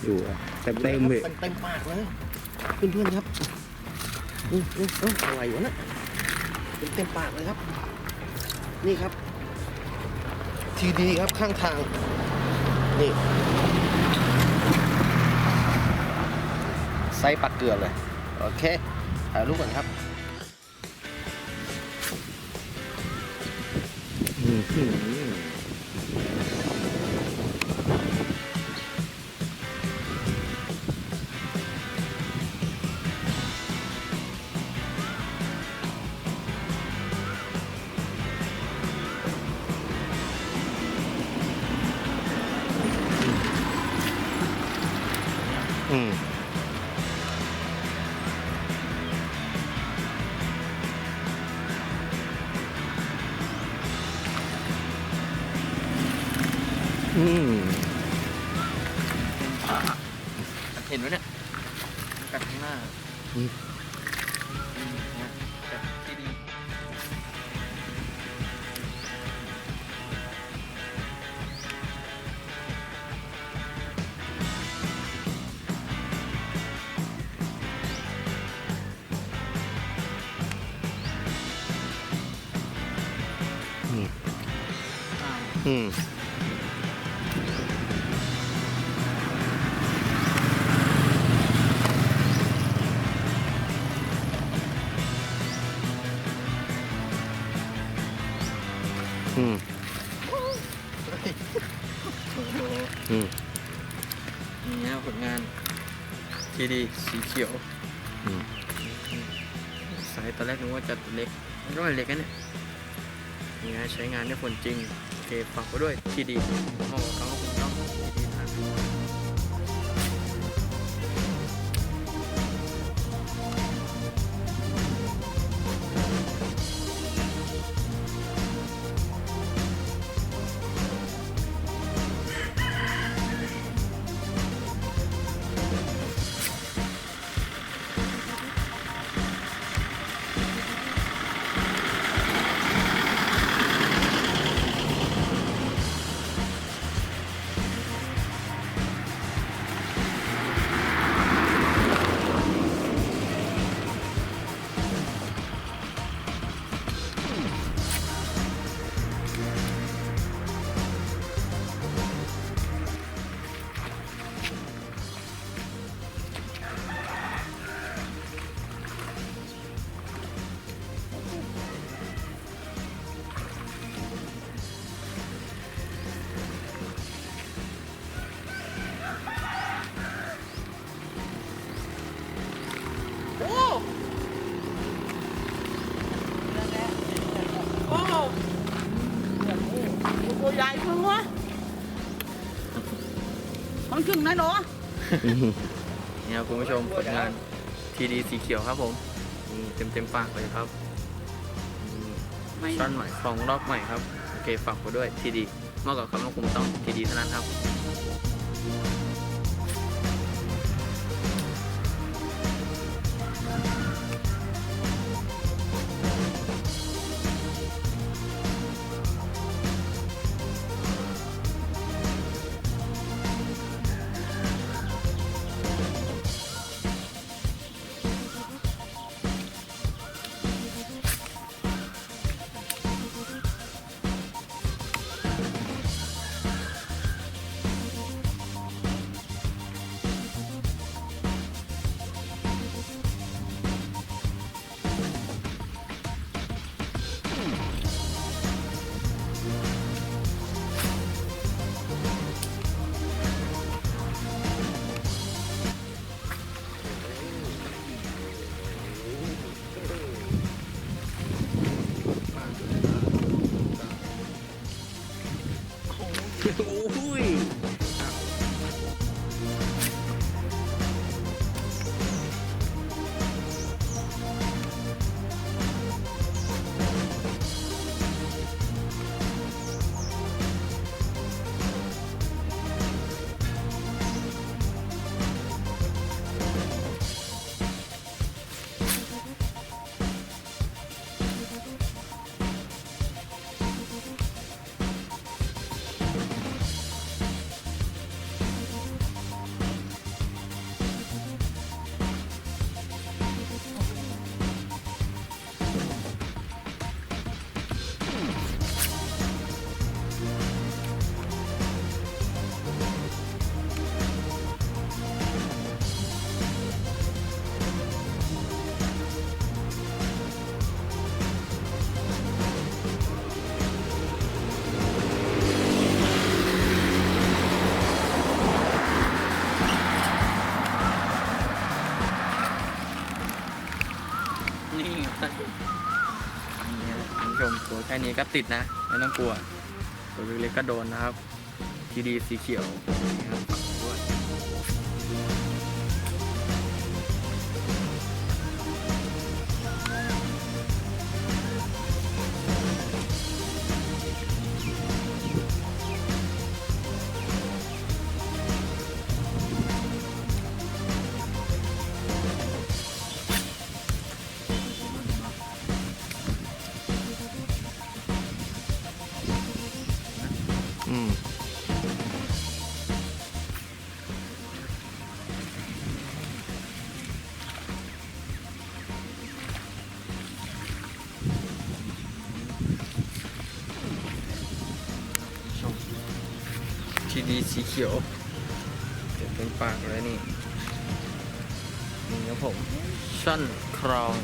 อยู่เต็มเลย เต็มปากเลยเพื่อนๆครับอะไรวะนะเต็มปากเลยครับนี่ครับทีดีครับข้างทางนี่ไซส์ปักเกลือเลยโอเคถ่ายรูปก่อนครับเห็นไหมเนี่ยกัดข้างหน้ากัดที่ดีนี่ผลงานทีดีสีเขียวสายตอนแรกนึกว่าจะเล็กมันก็ไม่เล็กนะเนี่ยนี่นะใช้งานได้ผลจริงโอเคฝากไว้ด้วยทีดีเหมาะกับเขาผมต้องทีดีนะตัวใหญ่เพิ่งวะมันขึ้นไหนหรอนี่ครับคุณผู้ชมผลงานทีดีสีเขียวครับผมเต็มปากเลยครับช้อนใหม่ฟองรอบใหม่ครับโอเคฝากไว้ด้วยทีดีเหมาะกับคำว่าคุมต้องทีดีเท่านั้นครับ นี่ครับนี่ฮะคุณผู้ชมตัวแค่นี้ก็ติดนะไม่ต้องกลัวตัวเล็กๆก็โดนนะครับทีดีสีเขียวนี่ครับฝากด้วย อืม ทีดีสีเขียวเต็มเป็นปากเลยนี่ครับผมชั่นครอง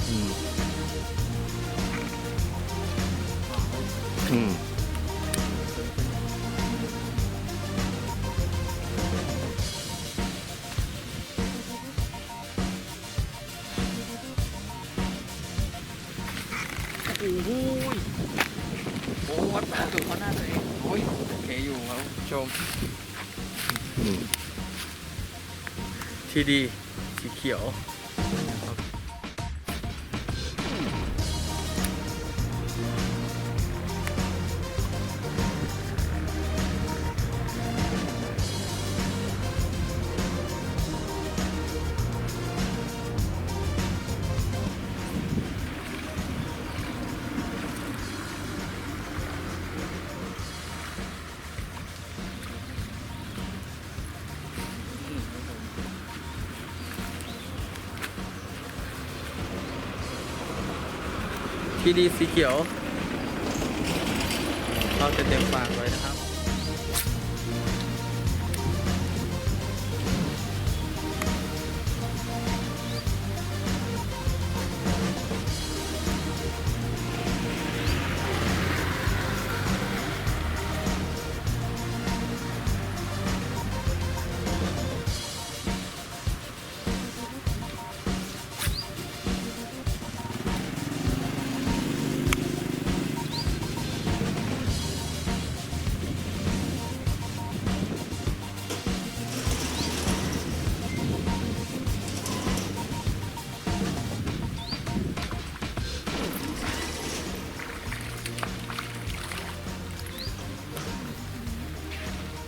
อืม อืม โอ้โหโอ้วัดปลาถึงเขาหน้าตัวเองโอ้ยโอเคอยู่ครับชม อืม ทีดีสีเขียวทีดีสีเขียวเราจะเต็มปากไว้นะครับ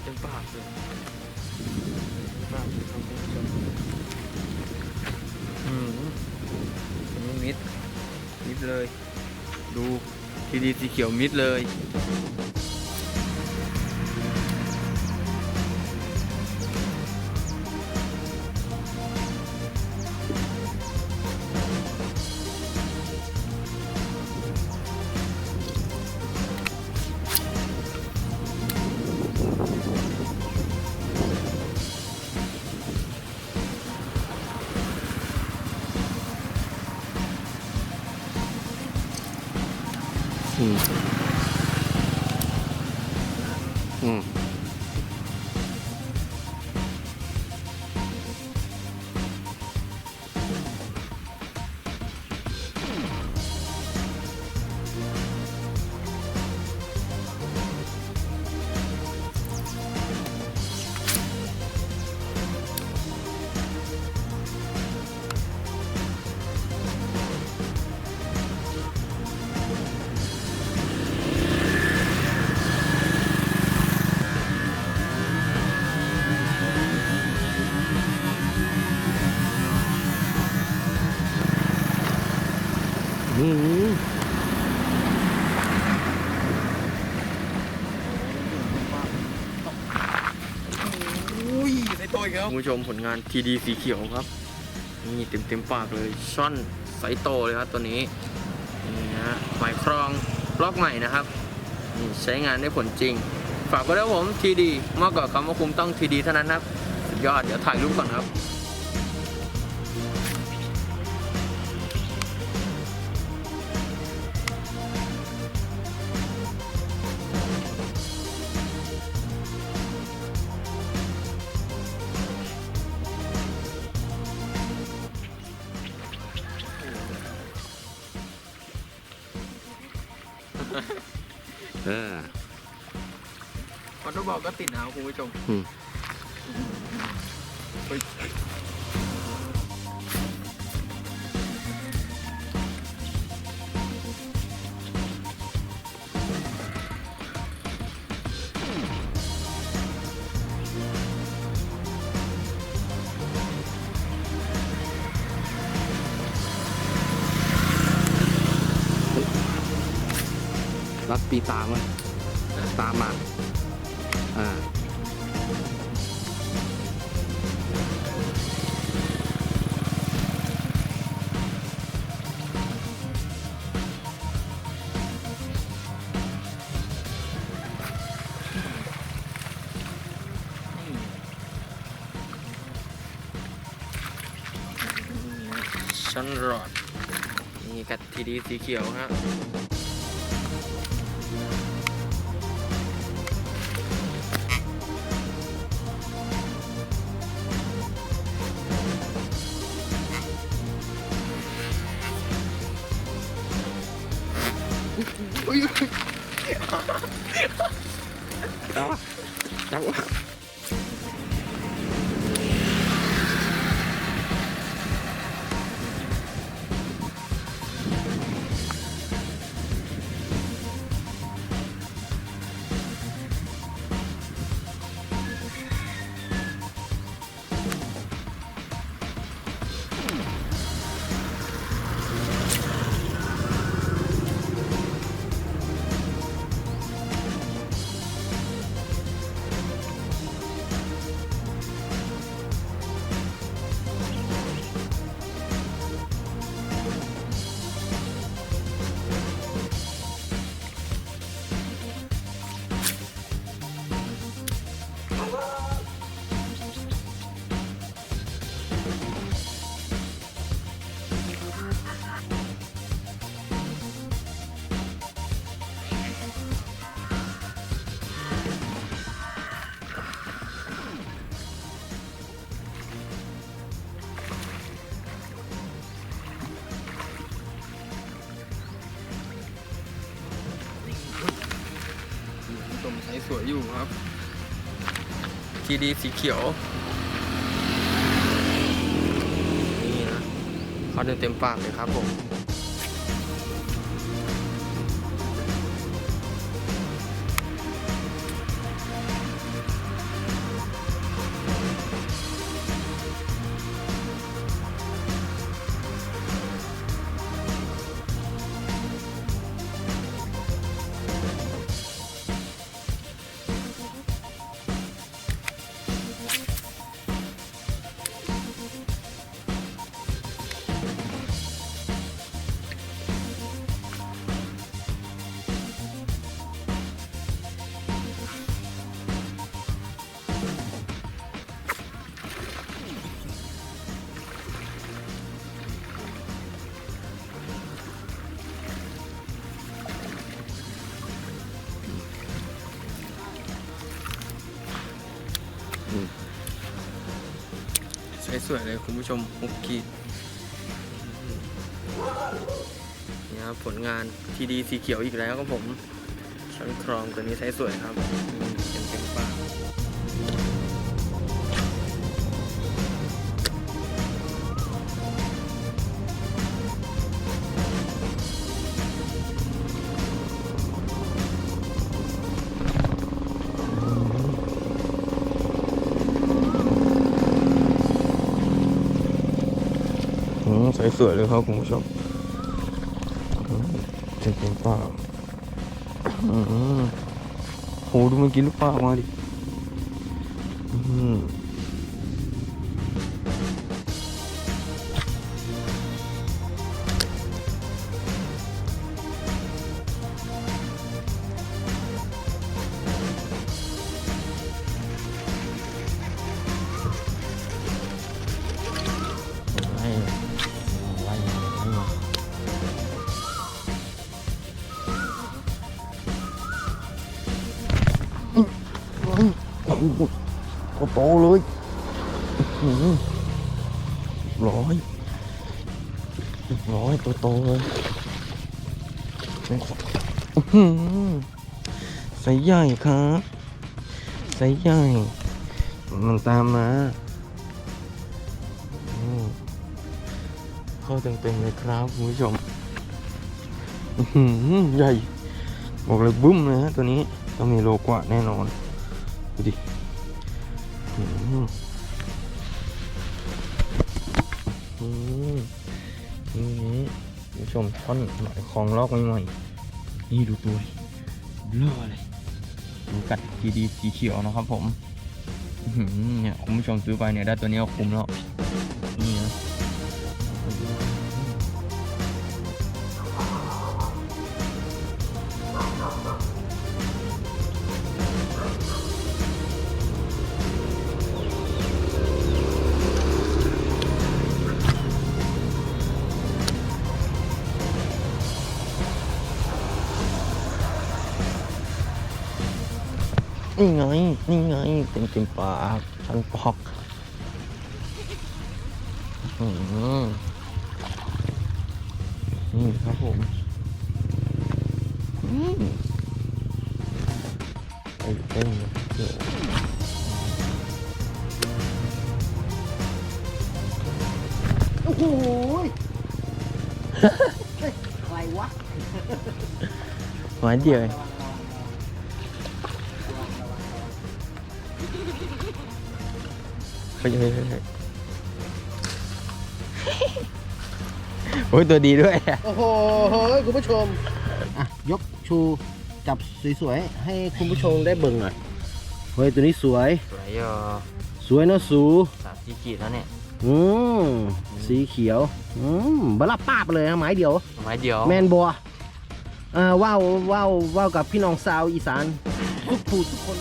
เต็มปากเลยปากเลยครับคุณผู้ชมอันนี้มิดเลย ดูทีดีสีเขียวมิดเลยอืม อืม อืม อุ้ยใส่ตัวอีกแล้วคุณผู้ชมผลงานทีดีสีเขียวครับ นี่เต็มปากเลยช่อนไซส์โตเลยครับตัวนี้นี่ฮะหมายครองบล็อกใหม่นะครับนี่ใช้งานได้ผลจริง ฝากไว้ด้วยผมทีดีมากกว่าคำว่าคุมต้องทีดีเท่านั้นครับสุดยอดเดี๋ยวถ่ายรูปก่อนครับ เออ คอนโดบอลก็ติดนะครับคุณผู้ชม อืม เฮ้ยรัดปีตามมันตามมาอ่าชั้นรอดนี่กัดทีดีสีเขียวฮะอุ้ย จับวะจับวะชมใช้สวยอยู่ครับทีดีสีเขียวนี่นะเขาเต็มปากเลยครับผม สวยๆเลยคุณผู้ชมฮุกกี้นี่ครับผลงานทีดีสีเขียวอีกแล้วครับผมชั้นครองตัวนี้ใช้สวยครับเต็มปากใส่สวยเลยครับคุณผู้ชมเต็มปากโหดูมันกินลูกปลาออกมาดิโตเลยร้อยตัวโตเลย ไซส์ใหญ่ครับไซส์ใหญ่มันตามมาเข้าเต็มๆเลยครับคุณผู้ชมใหญ่บอกเลยบึ้มเลยฮะตัวนี้ต้องมีโลกว่าแน่นอนดูดินี่คุณผู้ชมท่อนหมายคลองลอกใหม่ๆนี่ดูตัวเลือเลยดูกัดดีๆสีเขียวนะครับผมเนี่ยคุณผู้ชมซื้อไปเนี่ยได้ตัวนี้ก็คุ้มแล้วนี่นะนี่ไงเต็มปากชันปอกนี่ครับผมเต็มเดี๋ยวโอ้โหอะไรวะ หวานเดียวเฮ้ยโอ้ยตัวดีด้วย โอ้โหคุณผู้ชมอ่ะยกชูจับสวยๆให้คุณผู้ชมได้เบิ่งหน่อยเฮ้ยตัวนี้สวย สวยอ่ะ สวยนะสู 3 4 ขีดแล้วเนี่ย สีเขียวบลับป้าไปเลยนะไม้เดียว ไม้เดียว แมนบัวว้าวกับพี่น้องชาวอีสานทุกผู้ทุกคน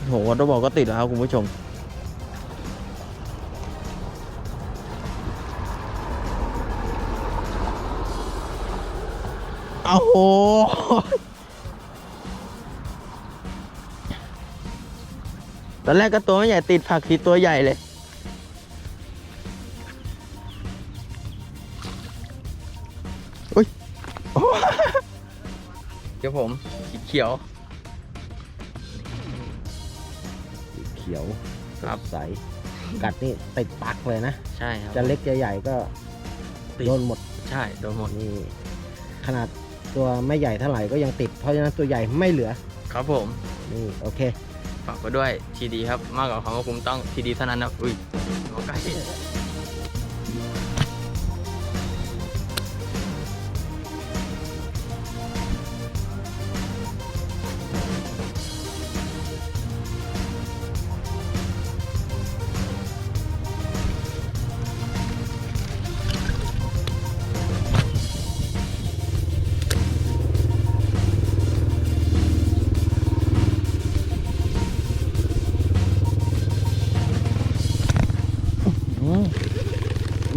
โหวอเตอร์บอลก็ติดแล้วครับคุณผู้ชมโอ้โหตอนแรกก็ตัวไม่ใหญ่ติดผักทีตัวใหญ่เลยอุ้ยเดี๋ยวผมสีเขียวเขียว ครับ ใสกัดนี่ติดปักเลยนะ ใช่ครับ จะเล็กจะใหญ่ก็โดนหมด ใช่โดนหมด นี่ขนาดตัวไม่ใหญ่เท่าไหร่ก็ยังติดเพราะฉะนั้นตัวใหญ่ไม่เหลือ ครับผม นี่โอเค ฝากไว้ด้วยทีดีครับมากกว่าคำว่าคุ้มต้องทีดีเท่านั้นนะอุ้ยหัวไก่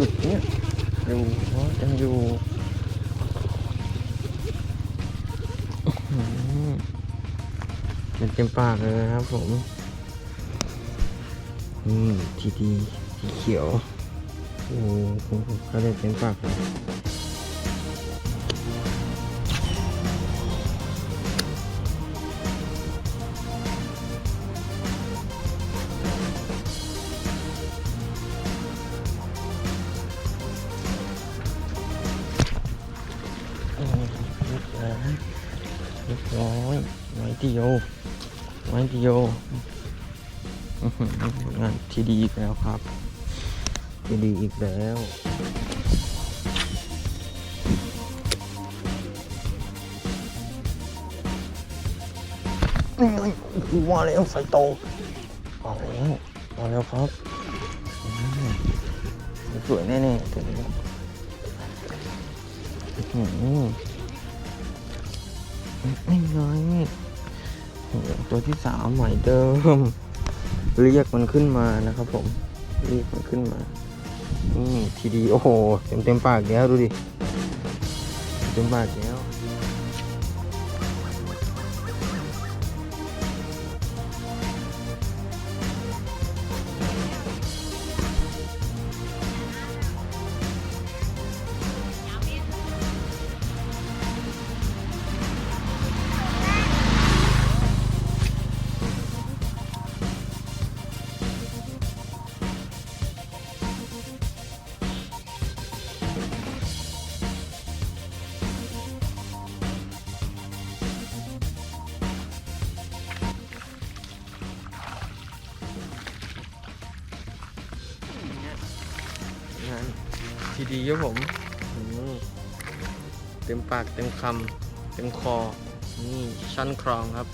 หยุดเนี่ยอยู่ยังอยู่เต็มปากเลยครับผมทีดีสีเขียวโอ้โหเขาได้เต็มปากเลยเรียบร้อยไม้เดียวงานที่ดีอีกแล้วครับที่ดีอีกแล้วว่าแล้วไฟโตมาแล้วครับสวยแน่ๆตัวนี้นี่ไงตัวที่3ใหม่เดิมเรียกมันขึ้นมานะครับผมเรียกมันขึ้นมาทีดีโอ้โหเต็มปากแล้วดูดิเต็มปากแล้ว ทีดีครับผมอืมเต็มปากเต็มคำเต็มคอนี่ช่อนครองครับ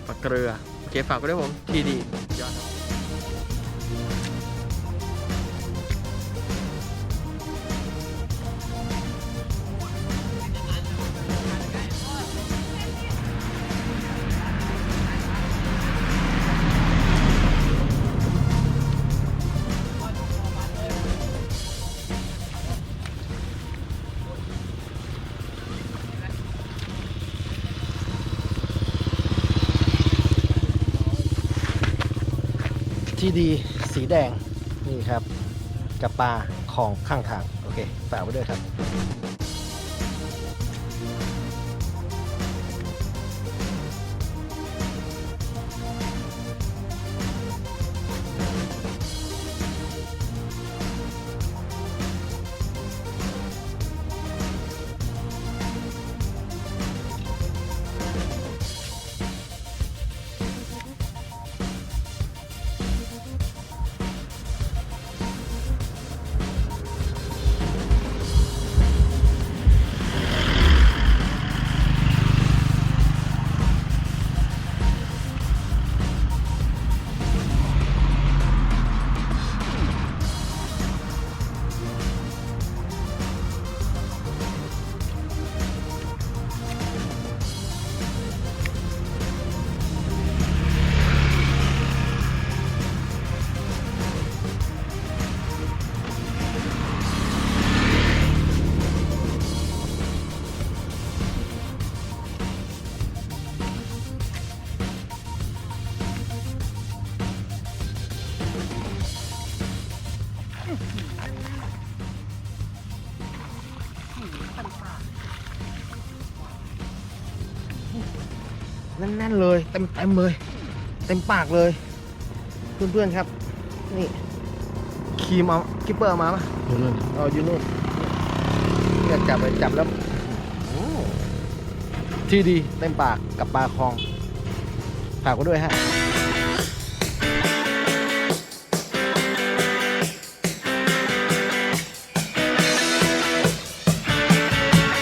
ปลาเกลือโอเคฝากไว้ด้วยผมทีดียอดครับที่ดีสีแดงนี่ครับกับปลาของข้างทางโอเคฝากไว้ด้วยครับแน่นๆเลยเต็มเลยเต็มปากเลยเพื่อนๆครับนี่คีมเอาคิปเปอร์มาปะอยู่นู่นอยู่นู่นเนี่ยจับแล้วที่ดีเต็มปากกับปลาคลองฝากไว้ด้วยฮะ